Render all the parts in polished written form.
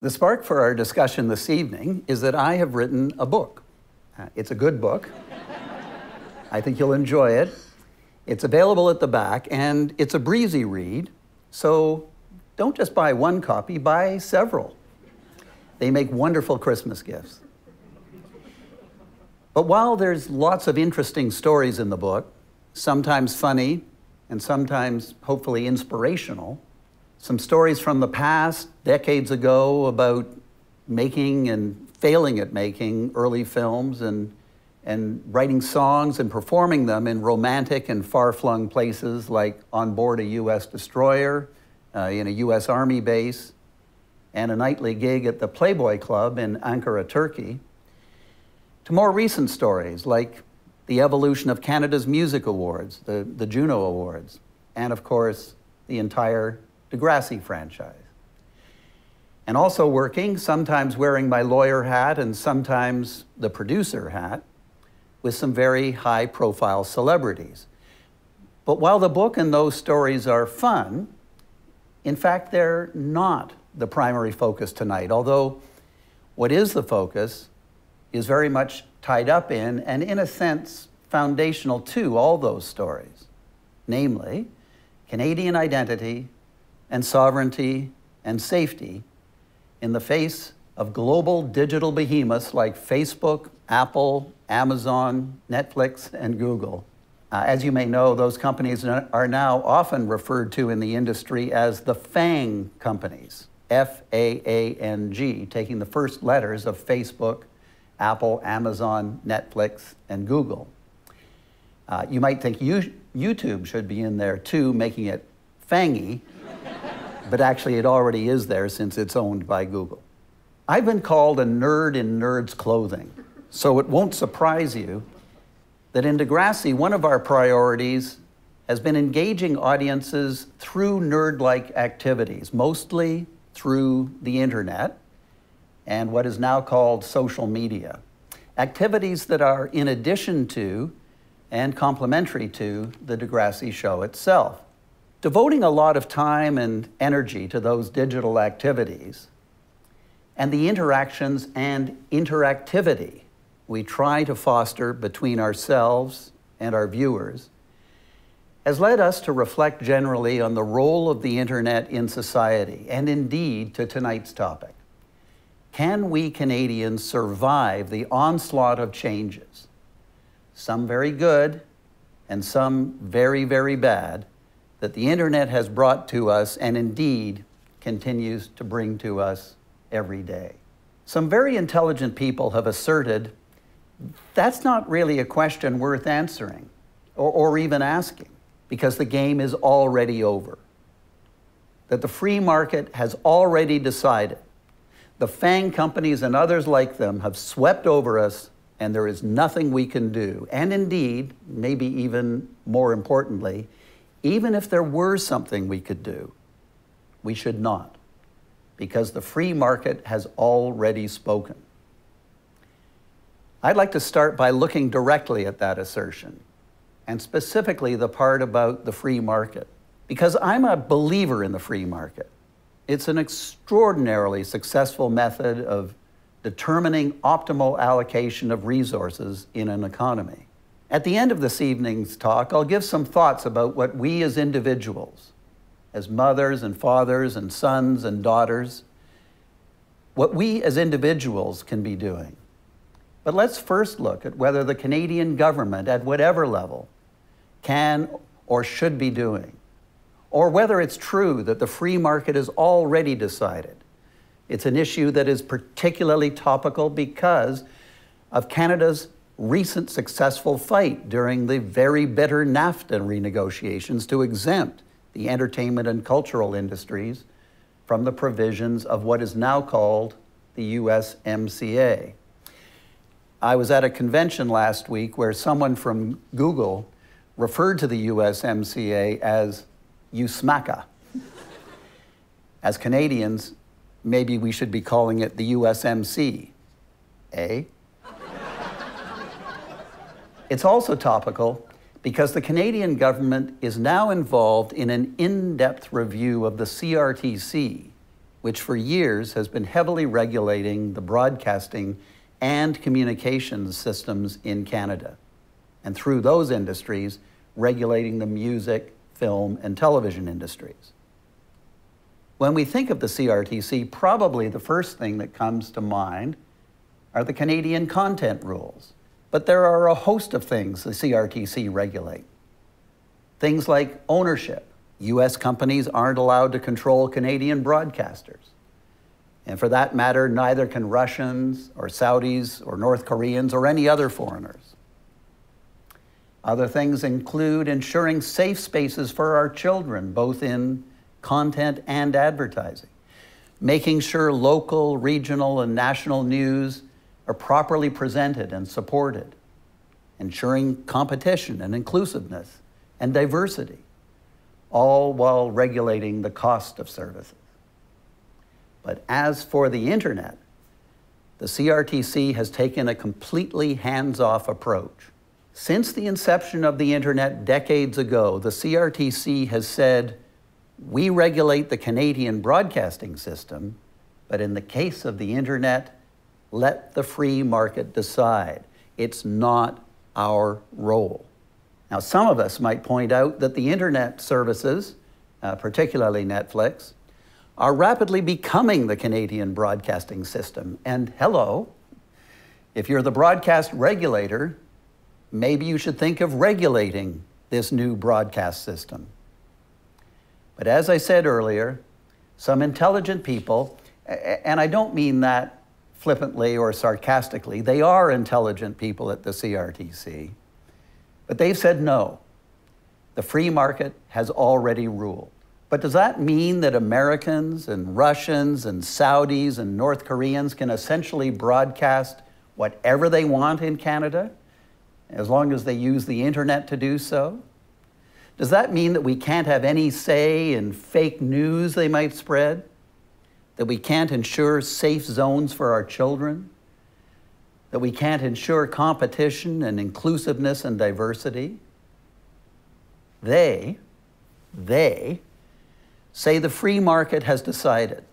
The spark for our discussion this evening is that I have written a book. It's a good book. I think you'll enjoy it. It's available at the back, and it's a breezy read, so don't just buy one copy, buy several. They make wonderful Christmas gifts. But while there's lots of interesting stories in the book, sometimes funny and sometimes hopefully inspirational, some stories from the past, decades ago, about making and failing at making early films and writing songs and performing them in romantic and far-flung places like on board a U.S. destroyer, in a U.S. Army base, and a nightly gig at the Playboy Club in Ankara, Turkey, to more recent stories like the evolution of Canada's music awards, the Juno Awards, and of course, the entire Degrassi franchise. And also working, sometimes wearing my lawyer hat and sometimes the producer hat, with some very high-profile celebrities. But while the book and those stories are fun, in fact, they're not the primary focus tonight, although what is the focus is very much tied up in, and in a sense, foundational to all those stories, namely, Canadian identity and sovereignty and safety in the face of global digital behemoths like Facebook, Apple, Amazon, Netflix, and Google. As you may know, those companies are now often referred to in the industry as the FAANG companies, F-A-A-N-G, taking the first letters of Facebook, Apple, Amazon, Netflix, and Google. You might think YouTube should be in there too, making it fangy, but actually it already is there since it's owned by Google. I've been called a nerd in nerd's clothing, so it won't surprise you that in Degrassi, one of our priorities has been engaging audiences through nerd-like activities, mostly through the internet and what is now called social media. Activities that are in addition to and complementary to the Degrassi show itself. Devoting a lot of time and energy to those digital activities and the interactions and interactivity we try to foster between ourselves and our viewers has led us to reflect generally on the role of the internet in society, and indeed to tonight's topic. Can we Canadians survive the onslaught of changes, some very good and some very, very bad, that the internet has brought to us and indeed continues to bring to us every day? Some very intelligent people have asserted that's not really a question worth answering or even asking, because the game is already over. That the free market has already decided. The FAANG companies and others like them have swept over us, and there is nothing we can do. And indeed, maybe even more importantly, even if there were something we could do, we should not, because the free market has already spoken. I'd like to start by looking directly at that assertion, and specifically the part about the free market, because I'm a believer in the free market. It's an extraordinarily successful method of determining optimal allocation of resources in an economy. At the end of this evening's talk, I'll give some thoughts about what we as individuals, as mothers and fathers and sons and daughters, what we as individuals can be doing. But let's first look at whether the Canadian government, at whatever level, can or should be doing, or whether it's true that the free market is already decided. It's an issue that is particularly topical because of Canada's recent successful fight during the very bitter NAFTA renegotiations to exempt the entertainment and cultural industries from the provisions of what is now called the USMCA. I was at a convention last week where someone from Google referred to the USMCA as USMACA. As Canadians, maybe we should be calling it the USMC, eh? It's also topical because the Canadian government is now involved in an in-depth review of the CRTC, which for years has been heavily regulating the broadcasting and communications systems in Canada, and through those industries, regulating the music, film, and television industries. When we think of the CRTC, probably the first thing that comes to mind are the Canadian content rules. But there are a host of things the CRTC regulate. Things like ownership. US companies aren't allowed to control Canadian broadcasters. And for that matter, neither can Russians or Saudis or North Koreans or any other foreigners. Other things include ensuring safe spaces for our children, both in content and advertising, making sure local, regional, and national news are properly presented and supported, ensuring competition and inclusiveness and diversity, all while regulating the cost of services. But as for the internet, the CRTC has taken a completely hands-off approach. Since the inception of the internet decades ago, the CRTC has said, we regulate the Canadian broadcasting system, but in the case of the internet, let the free market decide. It's not our role. Now, some of us might point out that the internet services, particularly Netflix, are rapidly becoming the Canadian broadcasting system. And hello, if you're the broadcast regulator, maybe you should think of regulating this new broadcast system. But as I said earlier, some intelligent people, and I don't mean that flippantly or sarcastically, they are intelligent people at the CRTC, but they've said no. The free market has already ruled. But does that mean that Americans and Russians and Saudis and North Koreans can essentially broadcast whatever they want in Canada, as long as they use the internet to do so? Does that mean that we can't have any say in fake news they might spread? That we can't ensure safe zones for our children? That we can't ensure competition and inclusiveness and diversity? They say the free market has decided.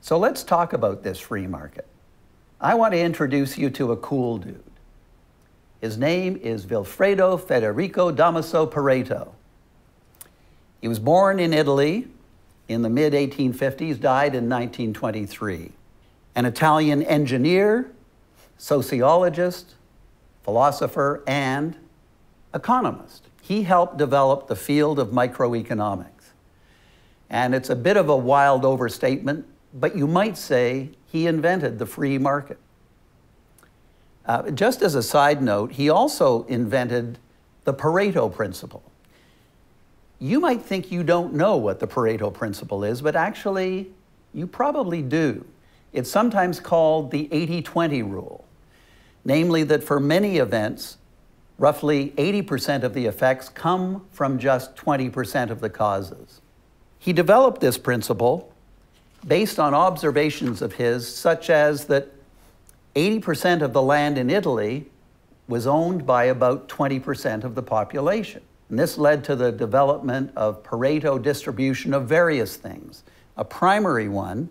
So let's talk about this free market. I want to introduce you to a cool dude. His name is Vilfredo Federico Damaso Pareto. He was born in Italy in the mid-1850s, died in 1923. An Italian engineer, sociologist, philosopher, and economist. He helped develop the field of microeconomics. And it's a bit of a wild overstatement, but you might say he invented the free market. Just as a side note, he also invented the Pareto principle. You might think you don't know what the Pareto principle is, but actually, you probably do. It's sometimes called the 80-20 rule, namely that for many events, roughly 80% of the effects come from just 20% of the causes. He developed this principle based on observations of his, such as that 80% of the land in Italy was owned by about 20% of the population. And this led to the development of Pareto distribution of various things, a primary one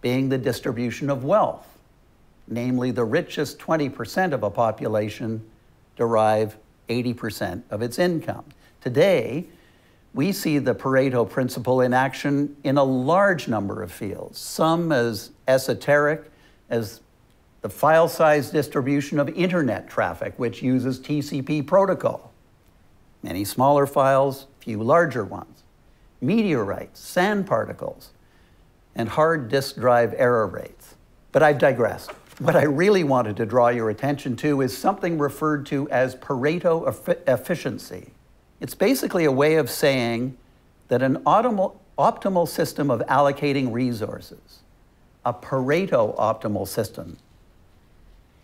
being the distribution of wealth, namely the richest 20% of a population derive 80% of its income. Today, we see the Pareto principle in action in a large number of fields, some as esoteric as the file size distribution of internet traffic, which uses TCP protocol. Many smaller files, few larger ones. Meteorites, sand particles, and hard disk drive error rates. But I've digressed. What I really wanted to draw your attention to is something referred to as Pareto efficiency. It's basically a way of saying that an optimal system of allocating resources, a Pareto optimal system,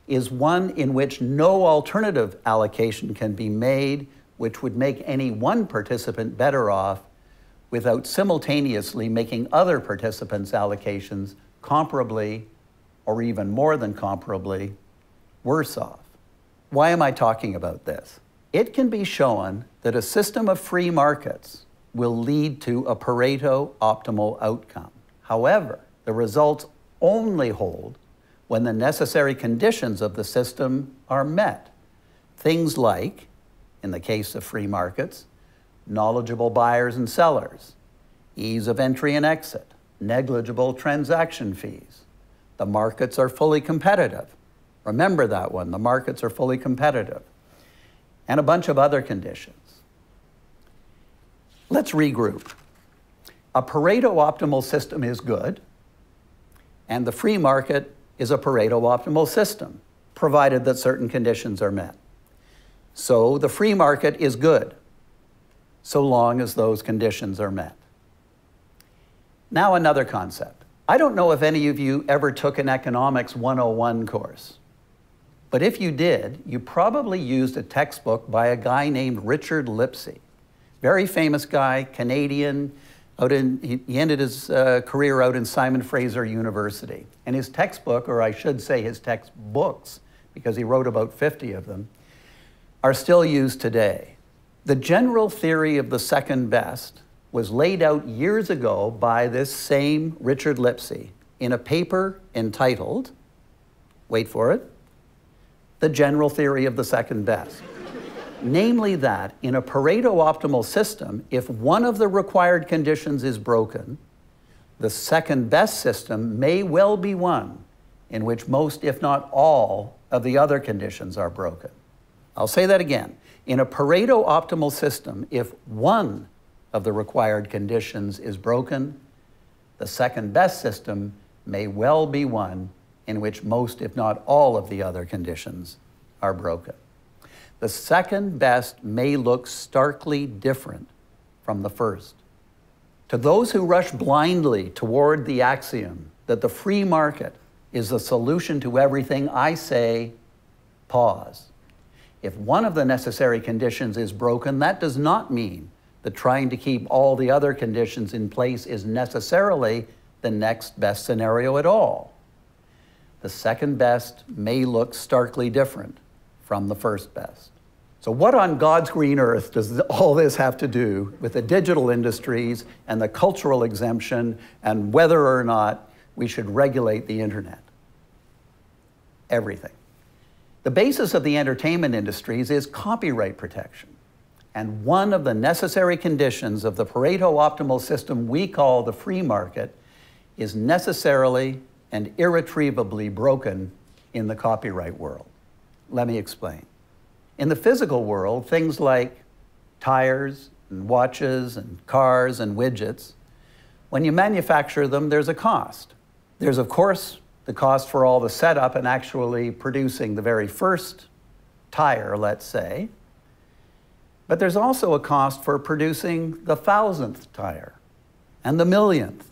is one in which no alternative allocation can be made, which would make any one participant better off without simultaneously making other participants' allocations comparably, or even more than comparably, worse off. Why am I talking about this? It can be shown that a system of free markets will lead to a Pareto optimal outcome. However, the results only hold when the necessary conditions of the system are met. Things like, in the case of free markets, knowledgeable buyers and sellers, ease of entry and exit, negligible transaction fees. The markets are fully competitive. Remember that one, the markets are fully competitive. And a bunch of other conditions. Let's regroup. A Pareto optimal system is good, and the free market is a Pareto optimal system, provided that certain conditions are met. So the free market is good, so long as those conditions are met. Now another concept. I don't know if any of you ever took an Economics 101 course, but if you did, you probably used a textbook by a guy named Richard Lipsey. Very famous guy, Canadian, he ended his career out in Simon Fraser University. And his textbook, or I should say his textbooks, because he wrote about 50 of them, are still used today. The general theory of the second best was laid out years ago by this same Richard Lipsey in a paper entitled, wait for it, The General Theory of the Second Best. Namely that in a Pareto optimal system, if one of the required conditions is broken, the second best system may well be one in which most, if not all, of the other conditions are broken. I'll say that again. In a Pareto optimal system, if one of the required conditions is broken, the second best system may well be one in which most, if not all, of the other conditions are broken. The second best may look starkly different from the first. To those who rush blindly toward the axiom that the free market is the solution to everything, I say, pause. If one of the necessary conditions is broken, that does not mean that trying to keep all the other conditions in place is necessarily the next best scenario at all. The second best may look starkly different from the first best. So what on God's green earth does all this have to do with the digital industries and the cultural exemption and whether or not we should regulate the internet? Everything. The basis of the entertainment industries is copyright protection. And one of the necessary conditions of the Pareto optimal system we call the free market is necessarily and irretrievably broken in the copyright world. Let me explain. In the physical world, things like tires and watches and cars and widgets, when you manufacture them, there's a cost. There's, of course, the cost for all the setup and actually producing the very first tire, let's say. But there's also a cost for producing the 1,000th tire and the 1,000,000th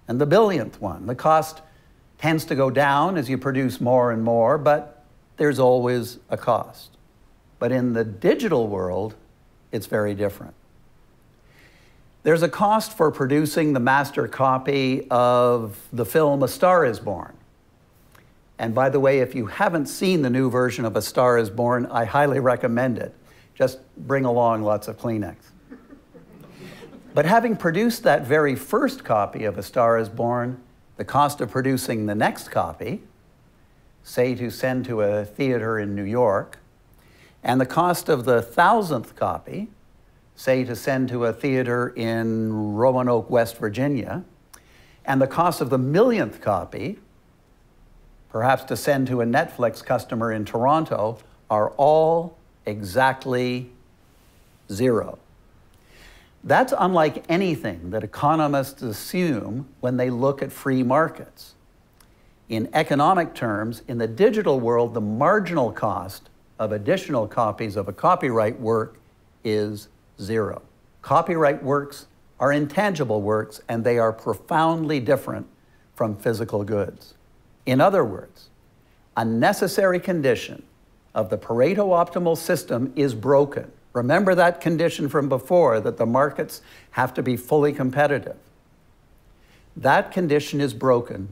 and the 1,000,000th one. The cost tends to go down as you produce more and more, but there's always a cost. But in the digital world, it's very different. There's a cost for producing the master copy of the film A Star is Born. And by the way, if you haven't seen the new version of A Star is Born, I highly recommend it. Just bring along lots of Kleenex. But having produced that very first copy of A Star is Born, the cost of producing the next copy, say to send to a theater in New York, and the cost of the 1,000th copy, say to send to a theater in Roanoke, West Virginia, and the cost of the 1,000,000th copy, perhaps to send to a Netflix customer in Toronto, are all exactly zero. That's unlike anything that economists assume when they look at free markets. In economic terms, in the digital world, the marginal cost of additional copies of a copyright work is zero. Copyright works are intangible works, and they are profoundly different from physical goods. In other words, a necessary condition of the Pareto optimal system is broken. Remember that condition from before, that the markets have to be fully competitive. That condition is broken,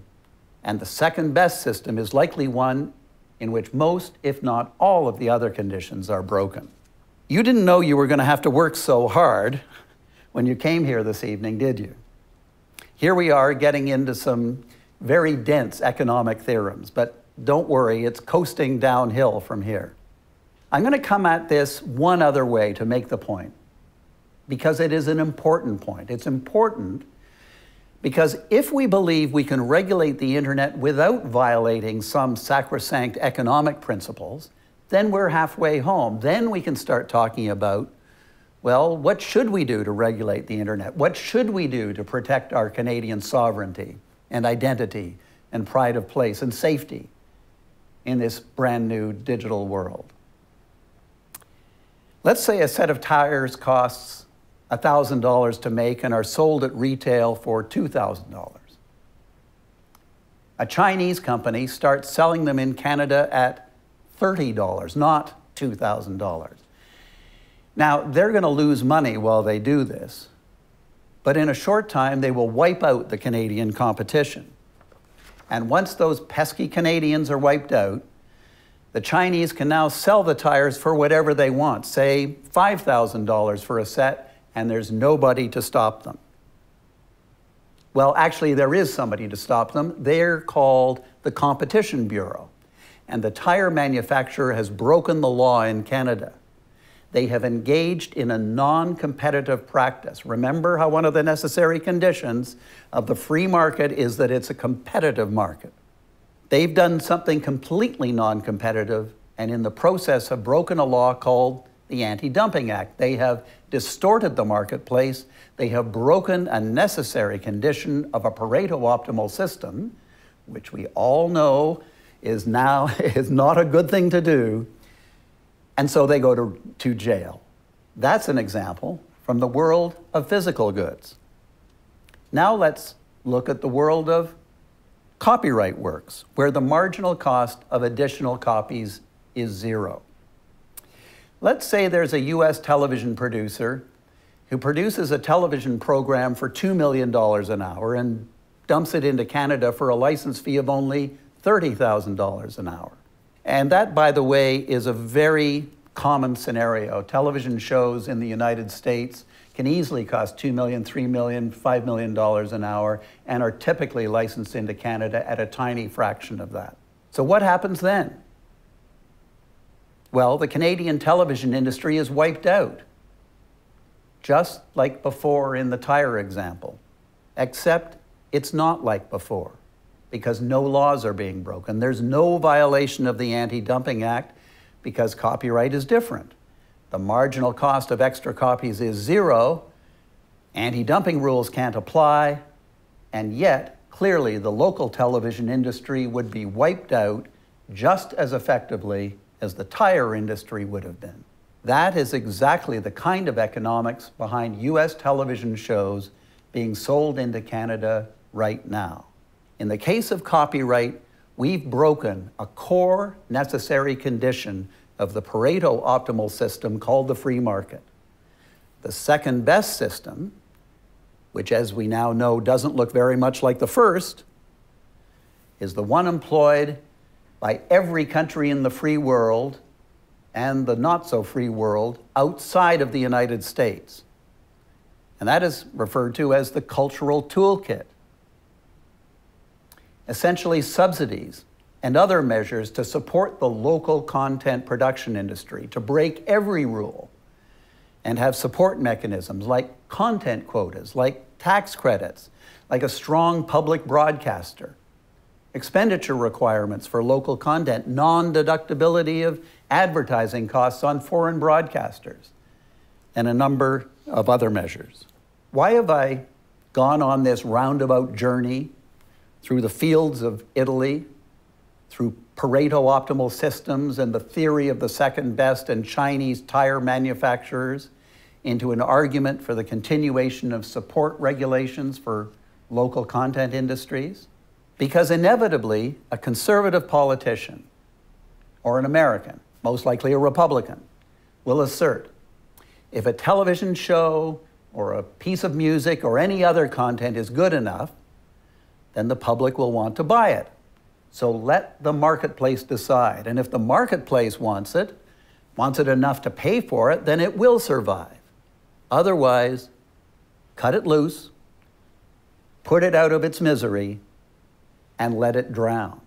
and the second best system is likely one in which most, if not all, of the other conditions are broken. You didn't know you were going to have to work so hard when you came here this evening, did you? Here we are getting into some very dense economic theorems, but don't worry, it's coasting downhill from here. I'm going to come at this one other way to make the point, because it is an important point. It's important because if we believe we can regulate the internet without violating some sacrosanct economic principles, then we're halfway home. Then we can start talking about, well, what should we do to regulate the internet? What should we do to protect our Canadian sovereignty and identity and pride of place and safety in this brand new digital world? Let's say a set of tires costs $1,000 to make and are sold at retail for $2,000. A Chinese company starts selling them in Canada at $30, not $2,000. Now, they're going to lose money while they do this, but in a short time, they will wipe out the Canadian competition. And once those pesky Canadians are wiped out, the Chinese can now sell the tires for whatever they want, say $5,000 for a set, and there's nobody to stop them. Well, actually, there is somebody to stop them. They're called the Competition Bureau. And the tire manufacturer has broken the law in Canada. They have engaged in a non-competitive practice. Remember how one of the necessary conditions of the free market is that it's a competitive market. They've done something completely non-competitive, and in the process have broken a law called the Anti-Dumping Act. They have distorted the marketplace. They have broken a necessary condition of a Pareto optimal system, which we all know is not a good thing to do. And so they go to jail. That's an example from the world of physical goods. Now let's look at the world of copyright works, where the marginal cost of additional copies is zero. Let's say there's a US television producer who produces a television program for $2 million an hour and dumps it into Canada for a license fee of only $30,000 an hour. And that, by the way, is a very common scenario. Television shows in the United States can easily cost $2 million, $3 million, $5 million an hour and are typically licensed into Canada at a tiny fraction of that. So what happens then? Well, the Canadian television industry is wiped out, just like before in the tire example, except it's not like before, because no laws are being broken. There's no violation of the Anti-Dumping Act because copyright is different. The marginal cost of extra copies is zero, anti-dumping rules can't apply, and yet, clearly, the local television industry would be wiped out just as effectively as the tire industry would have been. That is exactly the kind of economics behind US television shows being sold into Canada right now. In the case of copyright, we've broken a core necessary condition of the Pareto optimal system called the free market. The second best system, which as we now know doesn't look very much like the first, is the one employed by every country in the free world and the not so free world outside of the United States. And that is referred to as the cultural toolkit. Essentially subsidies and other measures to support the local content production industry, to break every rule and have support mechanisms like content quotas, like tax credits, like a strong public broadcaster, expenditure requirements for local content, non-deductibility of advertising costs on foreign broadcasters, and a number of other measures. Why have I gone on this roundabout journey through the fields of Italy, through Pareto optimal systems and the theory of the second best and Chinese tire manufacturers, into an argument for the continuation of support regulations for local content industries? Because inevitably, a conservative politician, or an American, most likely a Republican, will assert, if a television show or a piece of music or any other content is good enough, then the public will want to buy it. So let the marketplace decide. And if the marketplace wants it enough to pay for it, then it will survive. Otherwise, cut it loose, put it out of its misery, and let it drown.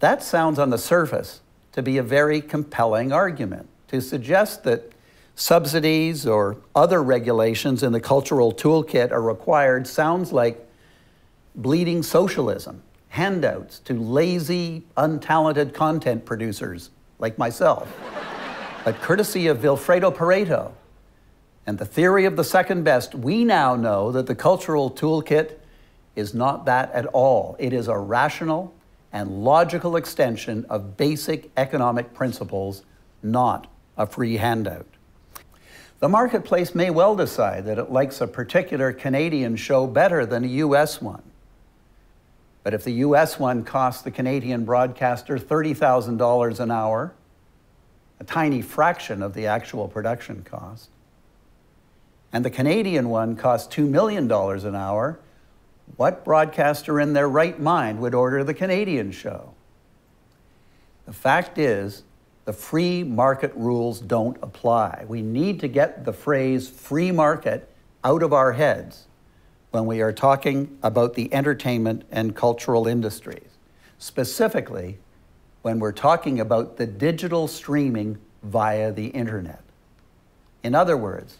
That sounds on the surface to be a very compelling argument, to suggest that subsidies or other regulations in the cultural toolkit are required sounds like bleeding socialism, handouts to lazy, untalented content producers like myself. But courtesy of Vilfredo Pareto and the theory of the second best, we now know that the cultural toolkit is not that at all. It is a rational and logical extension of basic economic principles, not a free handout. The marketplace may well decide that it likes a particular Canadian show better than a US one. But if the US one costs the Canadian broadcaster $30,000 an hour, a tiny fraction of the actual production cost, and the Canadian one costs $2 million an hour, what broadcaster in their right mind would order the Canadian show? The fact is, the free market rules don't apply. We need to get the phrase free market out of our heads when we are talking about the entertainment and cultural industries, specifically when we're talking about the digital streaming via the internet. In other words,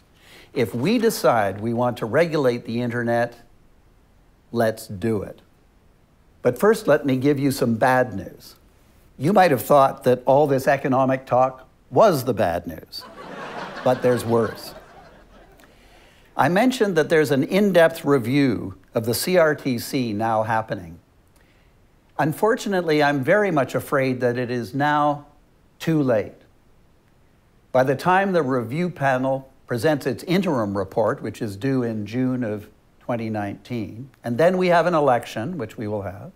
if we decide we want to regulate the internet, let's do it. But first, let me give you some bad news. You might have thought that all this economic talk was the bad news, but there's worse. I mentioned that there's an in-depth review of the CRTC now happening. Unfortunately, I'm very much afraid that it is now too late. By the time the review panel presents its interim report, which is due in June of 2019, and then we have an election, which we will have,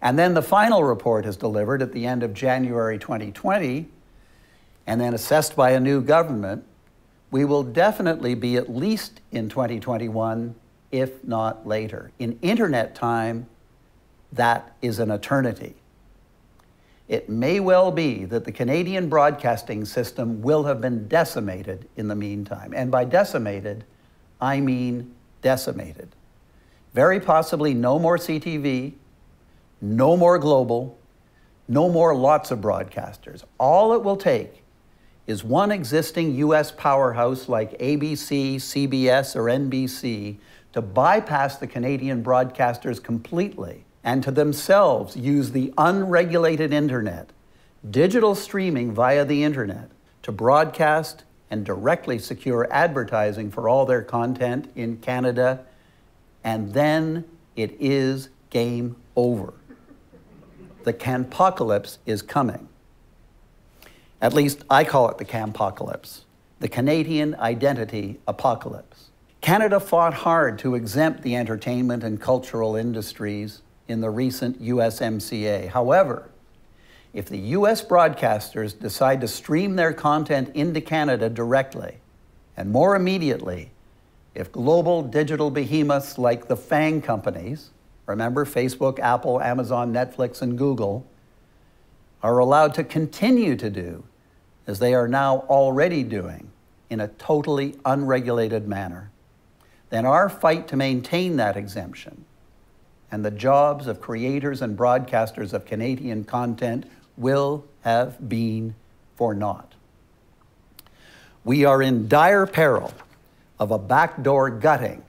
and then the final report is delivered at the end of January 2020, and then assessed by a new government, we will definitely be at least in 2021, if not later. In internet time, that is an eternity. It may well be that the Canadian broadcasting system will have been decimated in the meantime. And by decimated, I mean decimated. Very possibly no more CTV, no more global, no more lots of broadcasters. All it will take is one existing US powerhouse like ABC, CBS, or NBC to bypass the Canadian broadcasters completely and to themselves use the unregulated internet, digital streaming via the internet, to broadcast and directly secure advertising for all their content in Canada, and then it is game over. The Can-pocalypse is coming. At least I call it the Can-pocalypse, the Canadian identity apocalypse. Canada fought hard to exempt the entertainment and cultural industries in the recent USMCA. However, if the US broadcasters decide to stream their content into Canada directly, and more immediately, if global digital behemoths like the FANG companies, remember Facebook, Apple, Amazon, Netflix, and Google, are allowed to continue to do as they are now already doing in a totally unregulated manner, then our fight to maintain that exemption and the jobs of creators and broadcasters of Canadian content will have been for naught. We are in dire peril of a backdoor gutting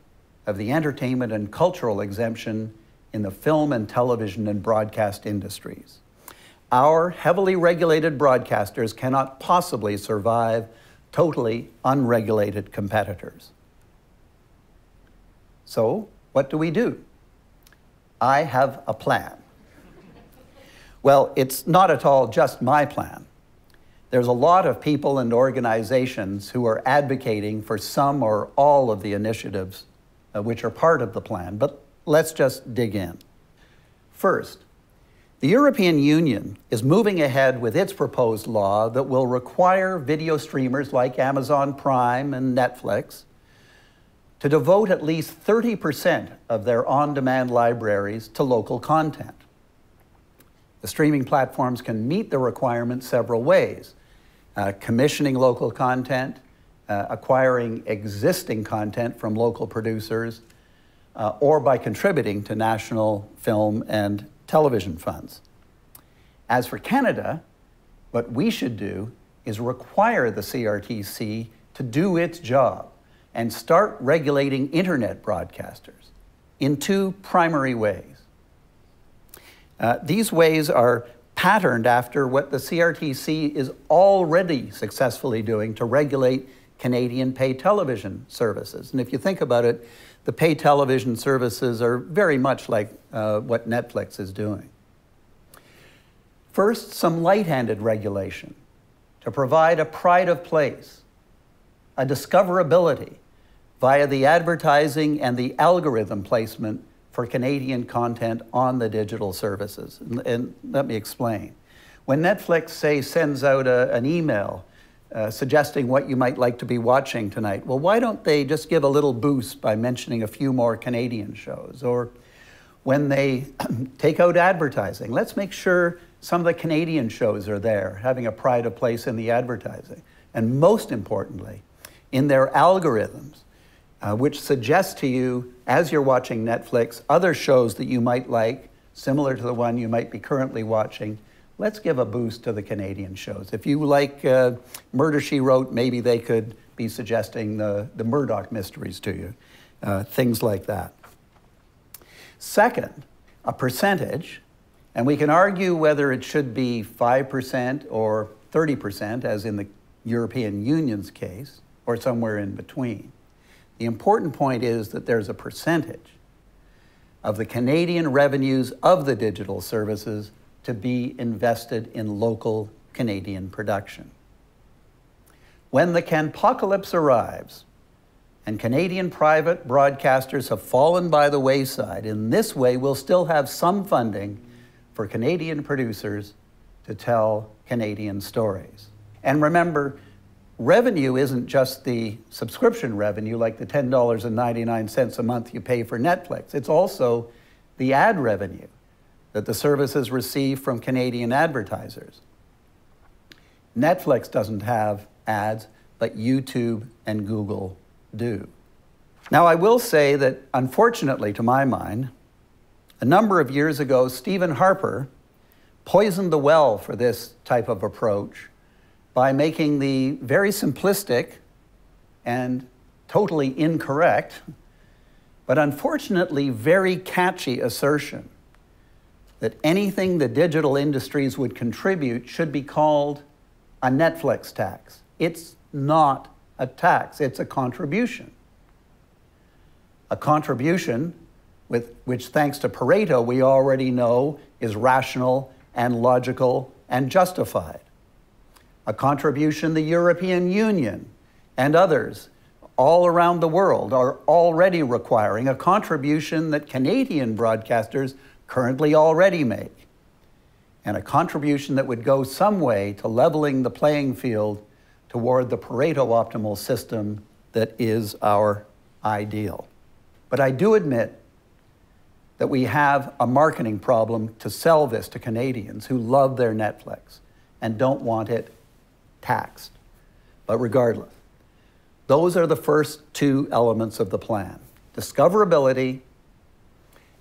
of the entertainment and cultural exemption in the film and television and broadcast industries. Our heavily regulated broadcasters cannot possibly survive totally unregulated competitors. So, what do? I have a plan. Well, it's not at all just my plan. There's a lot of people and organizations who are advocating for some or all of the initiatives which are part of the plan, but let's just dig in. First, the European Union is moving ahead with its proposed law that will require video streamers like Amazon Prime and Netflix to devote at least 30% of their on-demand libraries to local content. The streaming platforms can meet the requirement several ways: commissioning local content, acquiring existing content from local producers, or by contributing to national film and television funds. As for Canada, what we should do is require the CRTC to do its job and start regulating internet broadcasters in two primary ways. These ways are patterned after what the CRTC is already successfully doing to regulate Canadian pay television services. And if you think about it, the pay television services are very much like what Netflix is doing. First, some light-handed regulation to provide a pride of place, a discoverability via the advertising and the algorithm placement for Canadian content on the digital services. And let me explain. When Netflix, say, sends out an email suggesting what you might like to be watching tonight, well, why don't they just give a little boost by mentioning a few more Canadian shows? Or when they take out advertising, let's make sure some of the Canadian shows are there, having a pride of place in the advertising. And most importantly, in their algorithms, which suggest to you, as you're watching Netflix, other shows that you might like, similar to the one you might be currently watching. Let's give a boost to the Canadian shows. If you like Murder, She Wrote, maybe they could be suggesting the Murdoch mysteries to you, things like that. Second, a percentage, and we can argue whether it should be 5% or 30%, as in the European Union's case, or somewhere in between. The important point is that there's a percentage of the Canadian revenues of the digital services to be invested in local Canadian production. When the Can-pocalypse arrives and Canadian private broadcasters have fallen by the wayside, in this way we'll still have some funding for Canadian producers to tell Canadian stories. And remember, revenue isn't just the subscription revenue, like the $10.99 a month you pay for Netflix. It's also the ad revenue that the services receive from Canadian advertisers. Netflix doesn't have ads, but YouTube and Google do. Now, I will say that, unfortunately, to my mind, a number of years ago, Stephen Harper poisoned the well for this type of approach by making the very simplistic and totally incorrect, but unfortunately very catchy assertion that anything the digital industries would contribute should be called a Netflix tax. It's not a tax, it's a contribution. A contribution which, thanks to Pareto, we already know is rational and logical and justified. A contribution the European Union and others all around the world are already requiring, a contribution that Canadian broadcasters currently already make, and a contribution that would go some way to leveling the playing field toward the Pareto optimal system that is our ideal. But I do admit that we have a marketing problem to sell this to Canadians who love their Netflix and don't want it taxed. But regardless, those are the first two elements of the plan: discoverability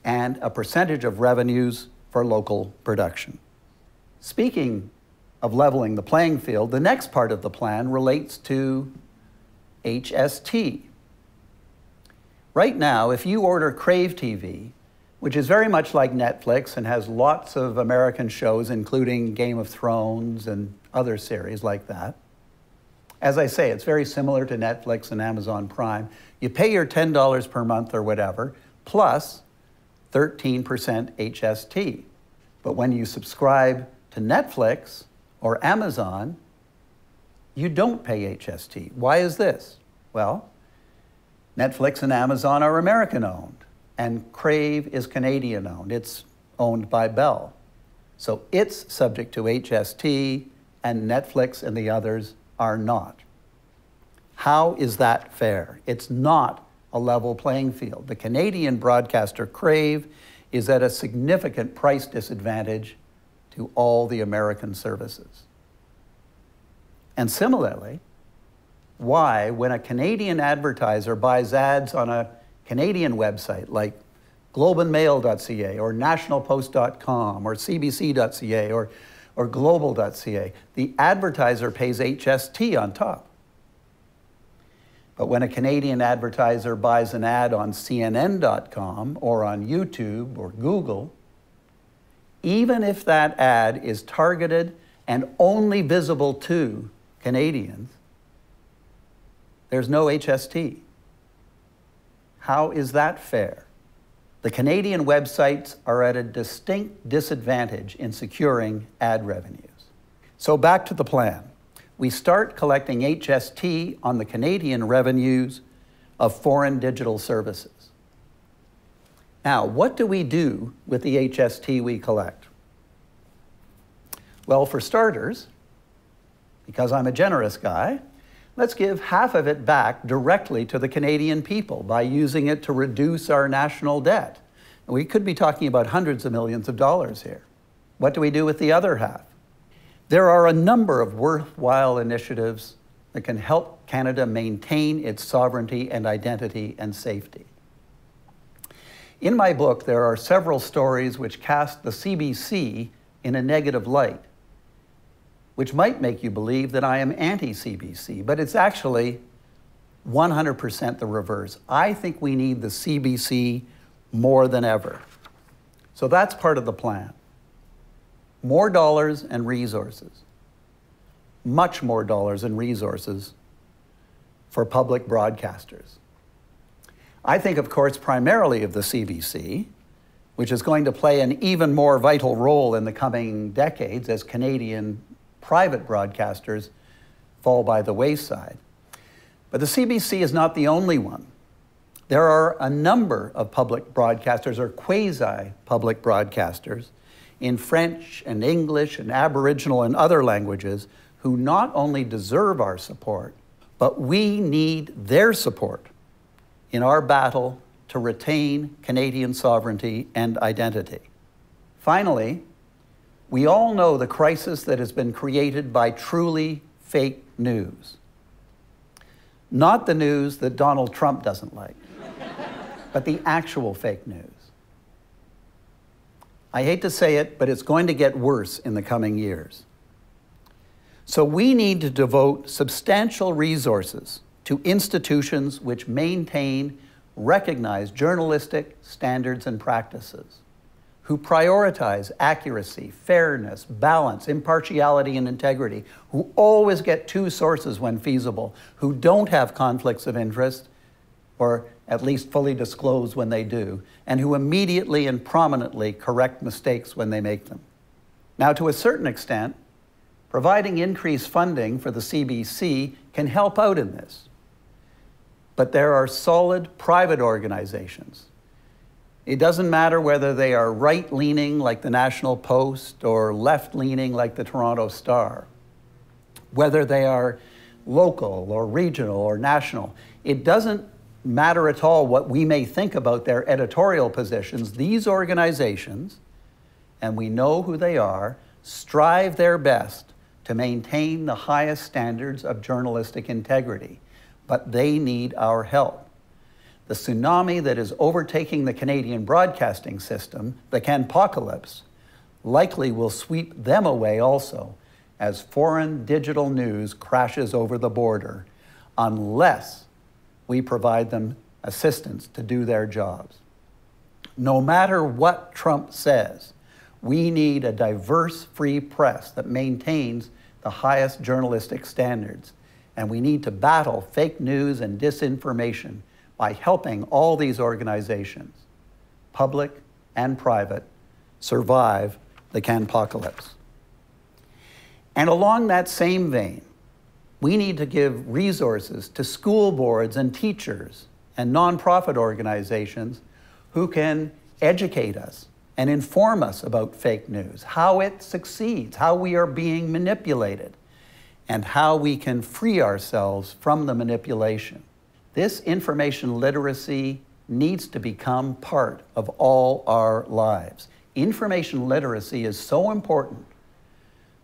and a percentage of revenues for local production. Speaking of leveling the playing field, the next part of the plan relates to HST. Right now, if you order Crave TV, which is very much like Netflix and has lots of American shows, including Game of Thrones and other series like that. As I say, it's very similar to Netflix and Amazon Prime. You pay your $10 per month or whatever, plus 13% HST. But when you subscribe to Netflix or Amazon, you don't pay HST. Why is this? Well, Netflix and Amazon are American-owned, and Crave is Canadian-owned. It's owned by Bell. So it's subject to HST, and Netflix and the others are not. How is that fair? It's not a level playing field. The Canadian broadcaster Crave is at a significant price disadvantage to all the American services. And similarly, why, when a Canadian advertiser buys ads on a Canadian website like globeandmail.ca or nationalpost.com or cbc.ca or global.ca, the advertiser pays HST on top. But when a Canadian advertiser buys an ad on CNN.com or on YouTube or Google, even if that ad is targeted and only visible to Canadians, there's no HST. How is that fair? The Canadian websites are at a distinct disadvantage in securing ad revenues. So back to the plan. We start collecting HST on the Canadian revenues of foreign digital services. Now, what do we do with the HST we collect? Well, for starters, because I'm a generous guy, let's give half of it back directly to the Canadian people by using it to reduce our national debt. And we could be talking about hundreds of millions of dollars here. What do we do with the other half? There are a number of worthwhile initiatives that can help Canada maintain its sovereignty and identity and safety. In my book, there are several stories which cast the CBC in a negative light, which might make you believe that I am anti-CBC, but it's actually 100% the reverse. I think we need the CBC more than ever. So that's part of the plan. More dollars and resources, much more dollars and resources for public broadcasters. I think, of course, primarily of the CBC, which is going to play an even more vital role in the coming decades as Canadian private broadcasters fall by the wayside. But the CBC is not the only one. There are a number of public broadcasters or quasi-public broadcasters in French and English and Aboriginal and other languages who not only deserve our support, but we need their support in our battle to retain Canadian sovereignty and identity. Finally, we all know the crisis that has been created by truly fake news. Not the news that Donald Trump doesn't like, but the actual fake news. I hate to say it, but it's going to get worse in the coming years. So we need to devote substantial resources to institutions which maintain recognized journalistic standards and practices, who prioritize accuracy, fairness, balance, impartiality, and integrity, who always get two sources when feasible, who don't have conflicts of interest, or at least fully disclose when they do, and who immediately and prominently correct mistakes when they make them. Now, to a certain extent, providing increased funding for the CBC can help out in this. But there are solid private organizations. It doesn't matter whether they are right-leaning like the National Post or left-leaning like the Toronto Star, whether they are local or regional or national. It doesn't matter at all what we may think about their editorial positions. These organizations, and we know who they are, strive their best to maintain the highest standards of journalistic integrity, but they need our help. The tsunami that is overtaking the Canadian broadcasting system, the Can-pocalypse, likely will sweep them away also as foreign digital news crashes over the border, unless we provide them assistance to do their jobs. No matter what Trump says, we need a diverse, free press that maintains the highest journalistic standards, and we need to battle fake news and disinformation by helping all these organizations, public and private, survive the Can-pocalypse. And along that same vein, we need to give resources to school boards and teachers and nonprofit organizations who can educate us and inform us about fake news, how it succeeds, how we are being manipulated, and how we can free ourselves from the manipulation. This information literacy needs to become part of all our lives. Information literacy is so important.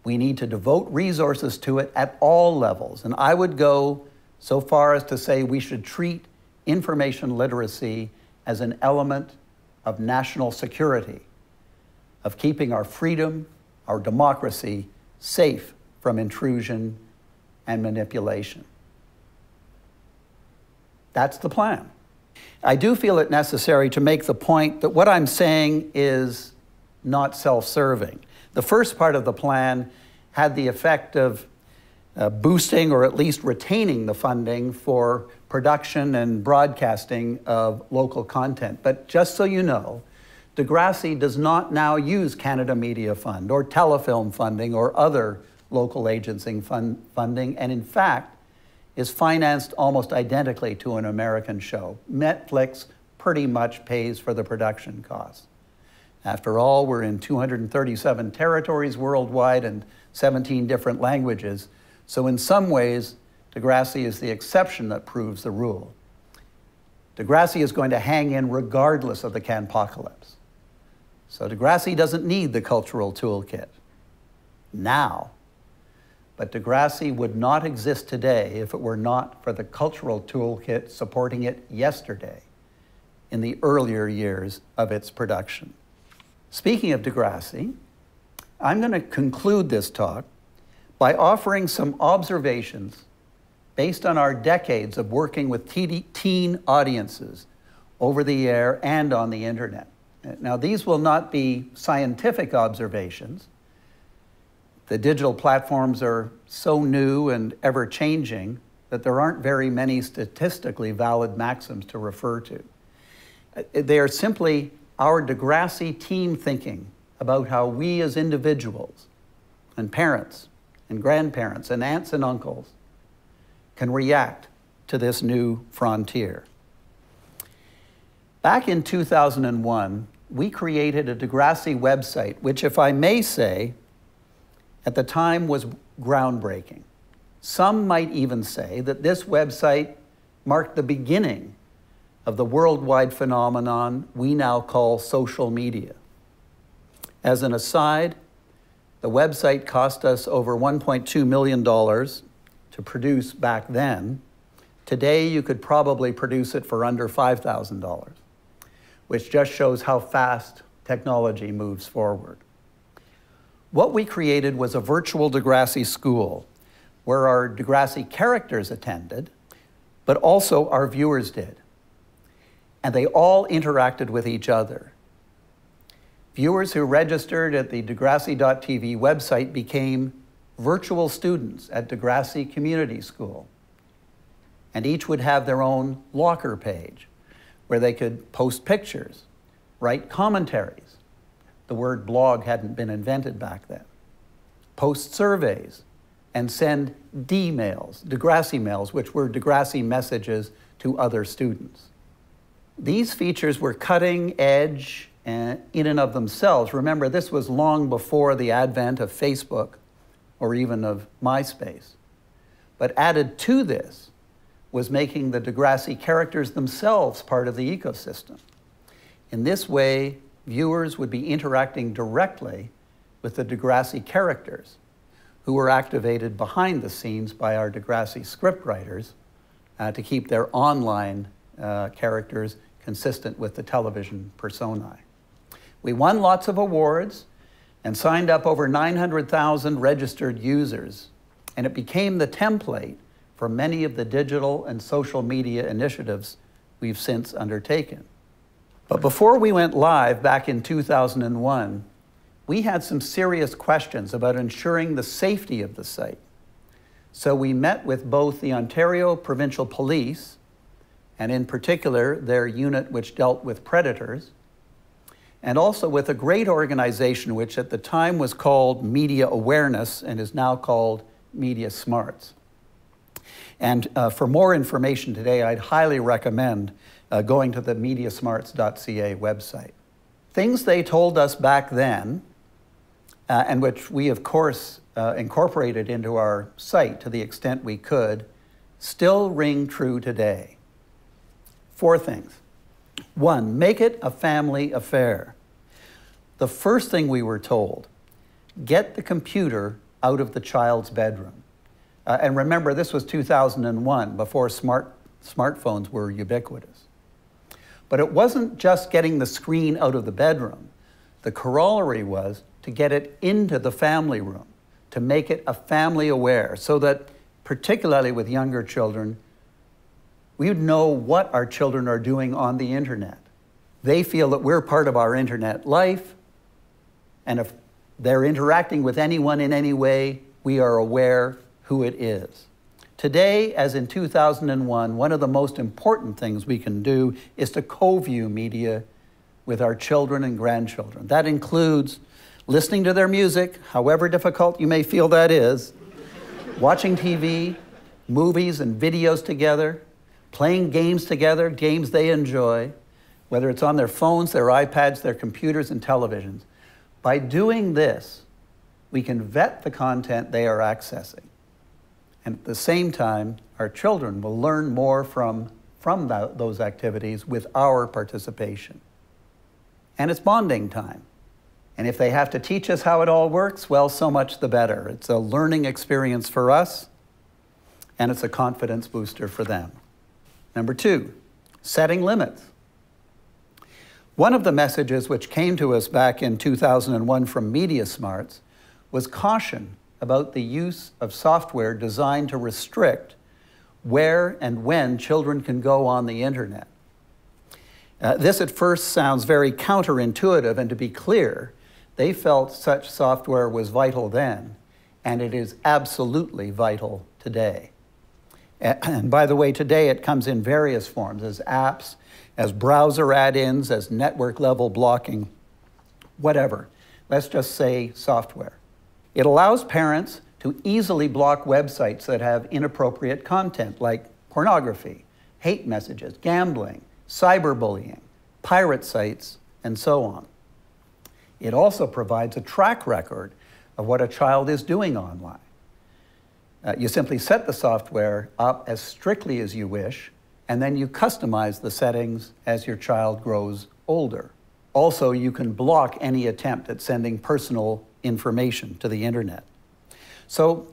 We need to devote resources to it at all levels. And I would go so far as to say we should treat information literacy as an element of national security, of keeping our freedom, our democracy safe from intrusion and manipulation. That's the plan. I do feel it necessary to make the point that what I'm saying is not self-serving. The first part of the plan had the effect of boosting or at least retaining the funding for production and broadcasting of local content. But just so you know, Degrassi does not now use Canada Media Fund or telefilm funding or other local agency funding, and in fact is financed almost identically to an American show. Netflix pretty much pays for the production costs. After all, we're in 237 territories worldwide and 17 different languages, so in some ways, Degrassi is the exception that proves the rule. Degrassi is going to hang in regardless of the Can-pocalypse. So Degrassi doesn't need the cultural toolkit now. But Degrassi would not exist today if it were not for the cultural toolkit supporting it yesterday in the earlier years of its production. Speaking of Degrassi, I'm going to conclude this talk by offering some observations based on our decades of working with teen audiences over the air and on the internet. Now, these will not be scientific observations. The digital platforms are so new and ever-changing that there aren't very many statistically valid maxims to refer to. They are simply our Degrassi team thinking about how we as individuals and parents and grandparents and aunts and uncles can react to this new frontier. Back in 2001, we created a Degrassi website, which, if I may say, at the time was groundbreaking. Some might even say that this website marked the beginning of the worldwide phenomenon we now call social media. As an aside, the website cost us over $1.2 million to produce back then. Today, you could probably produce it for under $5,000, which just shows how fast technology moves forward. What we created was a virtual Degrassi school where our Degrassi characters attended, but also our viewers did. And they all interacted with each other. Viewers who registered at the Degrassi.tv website became virtual students at Degrassi Community School. And each would have their own locker page where they could post pictures, write commentaries. The word blog hadn't been invented back then. Post surveys and send D-mails, Degrassi mails, which were Degrassi messages to other students. These features were cutting edge in and of themselves. Remember, this was long before the advent of Facebook or even of MySpace. But added to this was making the Degrassi characters themselves part of the ecosystem. In this way, viewers would be interacting directly with the Degrassi characters, who were activated behind the scenes by our Degrassi scriptwriters to keep their online characters consistent with the television personae. We won lots of awards and signed up over 900,000 registered users, and it became the template for many of the digital and social media initiatives we've since undertaken. But before we went live back in 2001, we had some serious questions about ensuring the safety of the site. So we met with both the Ontario Provincial Police, and in particular their unit which dealt with predators, and also with a great organization which at the time was called Media Awareness and is now called Media Smarts. And for more information today, I'd highly recommend going to the mediasmarts.ca website. Things they told us back then, and which we, of course, incorporated into our site to the extent we could, still ring true today. 4 things. 1, make it a family affair. The first thing we were told, get the computer out of the child's bedroom. And remember, this was 2001, before smartphones were ubiquitous. But it wasn't just getting the screen out of the bedroom. The corollary was to get it into the family room, to make it a family aware, so that, particularly with younger children, we would know what our children are doing on the internet. They feel that we're part of our internet life, and if they're interacting with anyone in any way, we are aware who it is. Today, as in 2001, one of the most important things we can do is to co-view media with our children and grandchildren. That includes listening to their music, however difficult you may feel that is, watching TV, movies and videos together, playing games together, games they enjoy, whether it's on their phones, their iPads, their computers and televisions. By doing this, we can vet the content they are accessing. And at the same time, our children will learn more from those activities with our participation. And it's bonding time. And if they have to teach us how it all works, well, so much the better. It's a learning experience for us, and it's a confidence booster for them. Number 2, setting limits. One of the messages which came to us back in 2001 from Media Smarts was caution about the use of software designed to restrict where and when children can go on the internet. This at first sounds very counterintuitive, and to be clear, they felt such software was vital then, and it is absolutely vital today. And by the way, today it comes in various forms, as apps, as browser add-ins, as network-level blocking, whatever. Let's just say software. It allows parents to easily block websites that have inappropriate content like pornography, hate messages, gambling, cyberbullying, pirate sites, and so on. It also provides a track record of what a child is doing online. You simply set the software up as strictly as you wish, and then you customize the settings as your child grows older. Also, you can block any attempt at sending personal information to the internet. So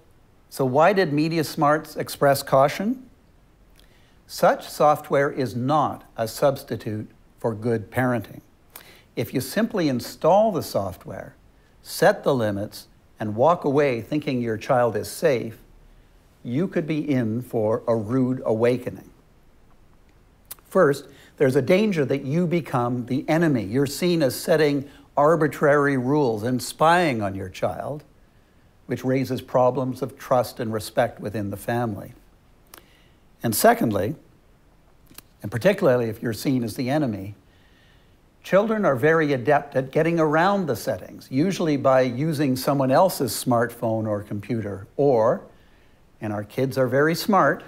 why did Media Smarts express caution? Such software is not a substitute for good parenting. If you simply install the software, set the limits, and walk away thinking your child is safe, you could be in for a rude awakening. First, there's a danger that you become the enemy. You're seen as setting arbitrary rules and spying on your child, which raises problems of trust and respect within the family. And secondly, and particularly if you're seen as the enemy, children are very adept at getting around the settings, usually by using someone else's smartphone or computer, or, and our kids are very smart,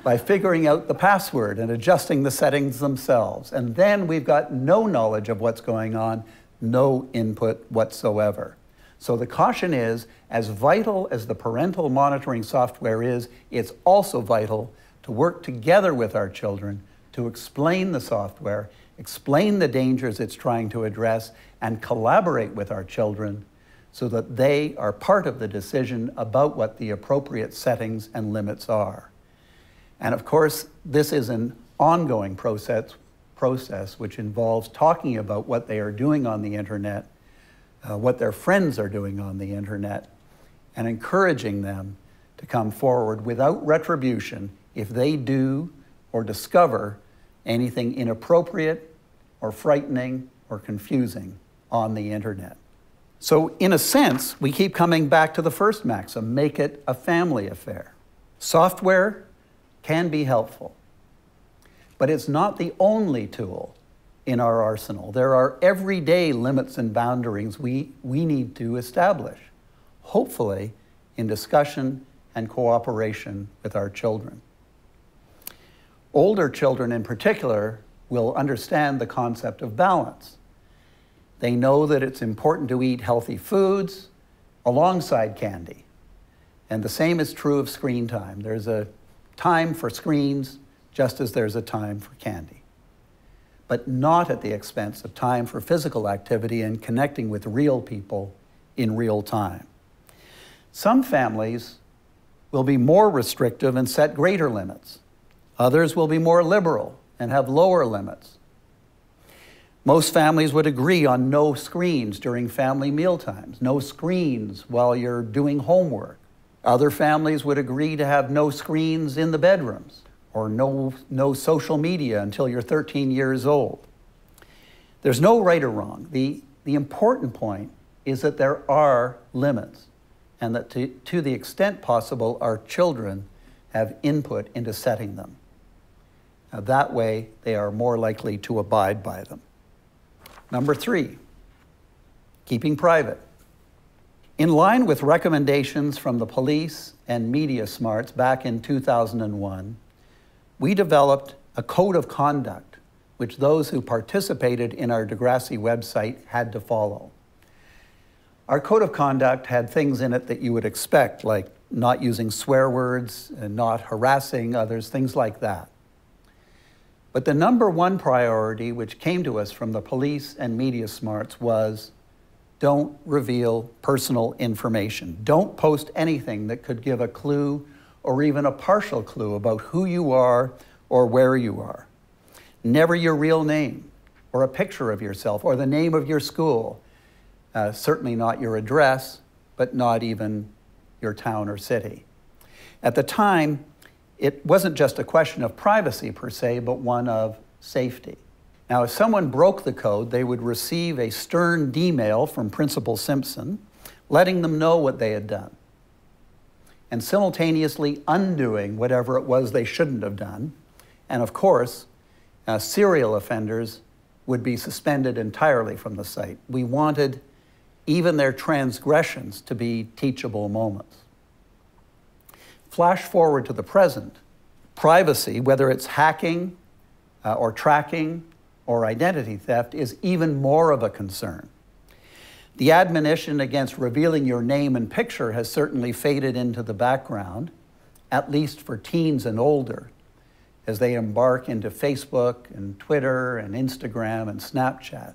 by figuring out the password and adjusting the settings themselves. And then we've got no knowledge of what's going on, no input whatsoever. So the caution is, as vital as the parental monitoring software is, it's also vital to work together with our children to explain the software, explain the dangers it's trying to address, and collaborate with our children so that they are part of the decision about what the appropriate settings and limits are. And of course, this is an ongoing process which involves talking about what they are doing on the internet, what their friends are doing on the internet, and encouraging them to come forward without retribution if they do or discover anything inappropriate or frightening or confusing on the internet. So in a sense, we keep coming back to the first maxim, make it a family affair. Software can be helpful, but it's not the only tool in our arsenal. There are everyday limits and boundaries we need to establish, hopefully in discussion and cooperation with our children. Older children in particular will understand the concept of balance. They know that it's important to eat healthy foods alongside candy. And the same is true of screen time. There's a time for screens just as there's a time for candy, but not at the expense of time for physical activity and connecting with real people in real time. Some families will be more restrictive and set greater limits. Others will be more liberal and have lower limits. Most families would agree on no screens during family mealtimes, no screens while you're doing homework. Other families would agree to have no screens in the bedrooms, or no social media until you're 13 years old. There's no right or wrong. The important point is that there are limits, and that to the extent possible, our children have input into setting them. Now, that way, they are more likely to abide by them. Number 3, keeping private. In line with recommendations from the police and media smarts back in 2001, we developed a code of conduct which those who participated in our Degrassi website had to follow. Our code of conduct had things in it that you would expect, like not using swear words and not harassing others, things like that. But the number one priority which came to us from the police and media smarts was don't reveal personal information. Don't post anything that could give a clue or even a partial clue about who you are or where you are. Never your real name or a picture of yourself or the name of your school. Certainly not your address, but not even your town or city. At the time, it wasn't just a question of privacy per se, but one of safety. Now, if someone broke the code, they would receive a stern D-mail from Principal Simpson, letting them know what they had done, and simultaneously undoing whatever it was they shouldn't have done. And of course, serial offenders would be suspended entirely from the site. We wanted even their transgressions to be teachable moments. Flash forward to the present. Privacy, whether it's hacking or tracking or identity theft, is even more of a concern. The admonition against revealing your name and picture has certainly faded into the background, at least for teens and older, as they embark into Facebook and Twitter and Instagram and Snapchat.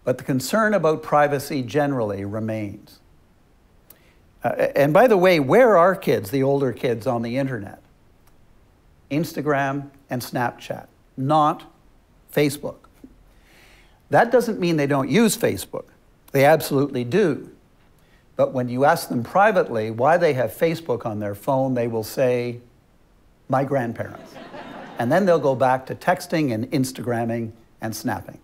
But the concern about privacy generally remains. And by the way, where are kids, the older kids, on the internet? Instagram and Snapchat, not Facebook. That doesn't mean they don't use Facebook. They absolutely do. But when you ask them privately why they have Facebook on their phone, they will say, my grandparents. And then they'll go back to texting and Instagramming and snapping.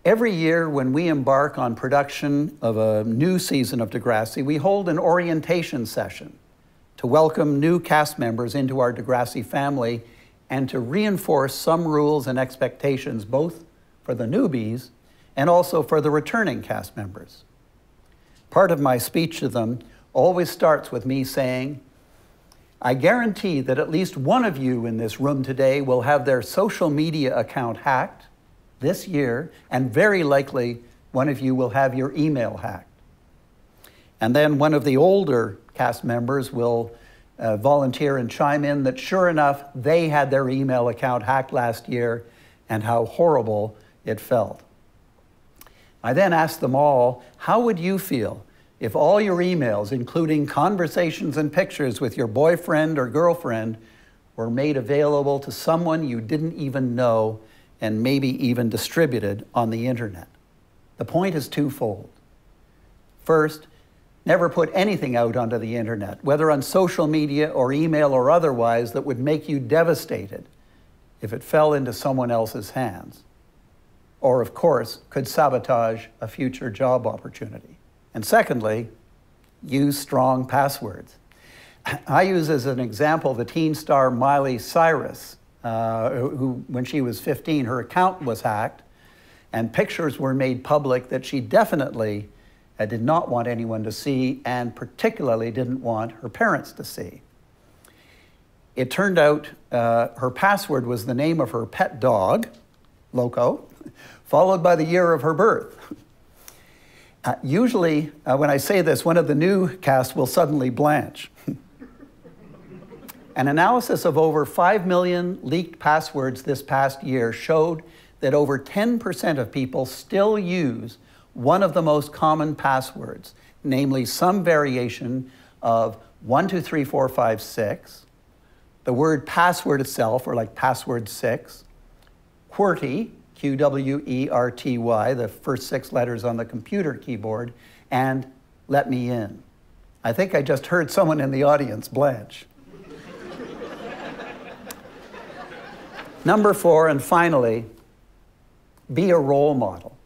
Every year when we embark on production of a new season of Degrassi, we hold an orientation session to welcome new cast members into our Degrassi family and to reinforce some rules and expectations both for the newbies and also for the returning cast members. Part of my speech to them always starts with me saying, I guarantee that at least one of you in this room today will have their social media account hacked this year, and very likely one of you will have your email hacked. And then one of the older cast members will volunteer and chime in that sure enough, they had their email account hacked last year and how horrible it felt. I then asked them all, how would you feel if all your emails, including conversations and pictures with your boyfriend or girlfriend, were made available to someone you didn't even know and maybe even distributed on the internet? The point is twofold. First, never put anything out onto the internet, whether on social media or email or otherwise, that would make you devastated if it fell into someone else's hands, or of course, could sabotage a future job opportunity. And secondly, use strong passwords. I use as an example the teen star Miley Cyrus, who, when she was 15, her account was hacked and pictures were made public that she definitely did not want anyone to see, and particularly didn't want her parents to see. It turned out her password was the name of her pet dog, Loco, followed by the year of her birth. Usually, when I say this, one of the new cast will suddenly blanch. An analysis of over 5 million leaked passwords this past year showed that over 10% of people still use one of the most common passwords, namely some variation of 1, 2, 3, 4, 5, 6, the word password itself, or like password 6, QWERTY, Q-W-E-R-T-Y, the first 6 letters on the computer keyboard, and let me in. I think I just heard someone in the audience blanch. Number 4, and finally, be a role model.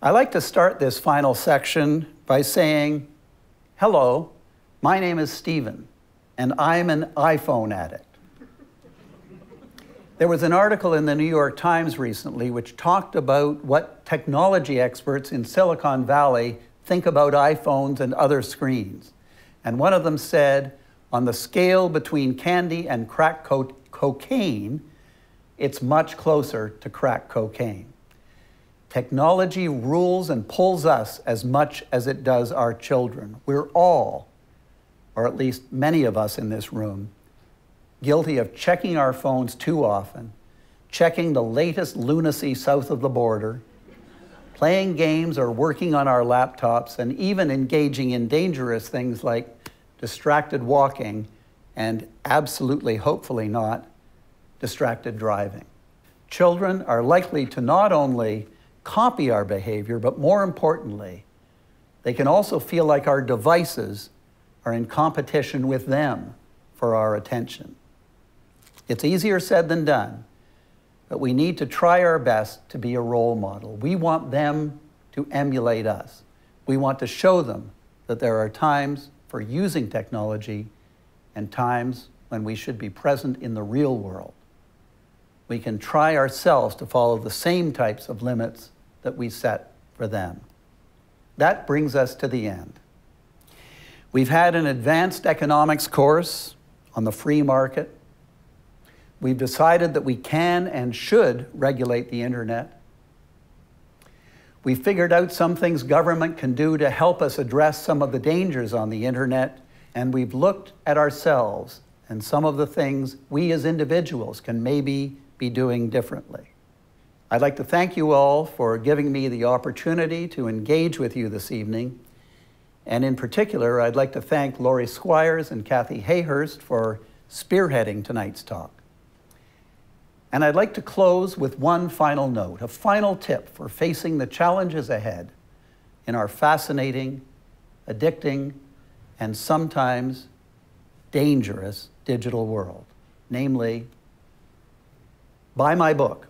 I like to start this final section by saying, hello, my name is Stephen, and I'm an iPhone addict. There was an article in the New York Times recently which talked about what technology experts in Silicon Valley think about iPhones and other screens. And one of them said, on the scale between candy and crack cocaine, it's much closer to crack cocaine. Technology rules and pulls us as much as it does our children. We're all, or at least many of us in this room, guilty of checking our phones too often, checking the latest lunacy south of the border, playing games or working on our laptops, and even engaging in dangerous things like distracted walking and absolutely, hopefully not, distracted driving. Children are likely to not only copy our behavior, but more importantly, they can also feel like our devices are in competition with them for our attention. It's easier said than done, but we need to try our best to be a role model. We want them to emulate us. We want to show them that there are times for using technology and times when we should be present in the real world. We can try ourselves to follow the same types of limits that we set for them. That brings us to the end. We've had an advanced economics course on the free market. We've decided that we can and should regulate the internet. We've figured out some things government can do to help us address some of the dangers on the internet, and we've looked at ourselves and some of the things we as individuals can maybe be doing differently. I'd like to thank you all for giving me the opportunity to engage with you this evening. And in particular, I'd like to thank Laurie Squires and Kathy Hayhurst for spearheading tonight's talk. And I'd like to close with one final note, a final tip for facing the challenges ahead in our fascinating, addicting, and sometimes dangerous digital world. Namely, buy my book.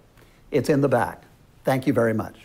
It's in the back. Thank you very much.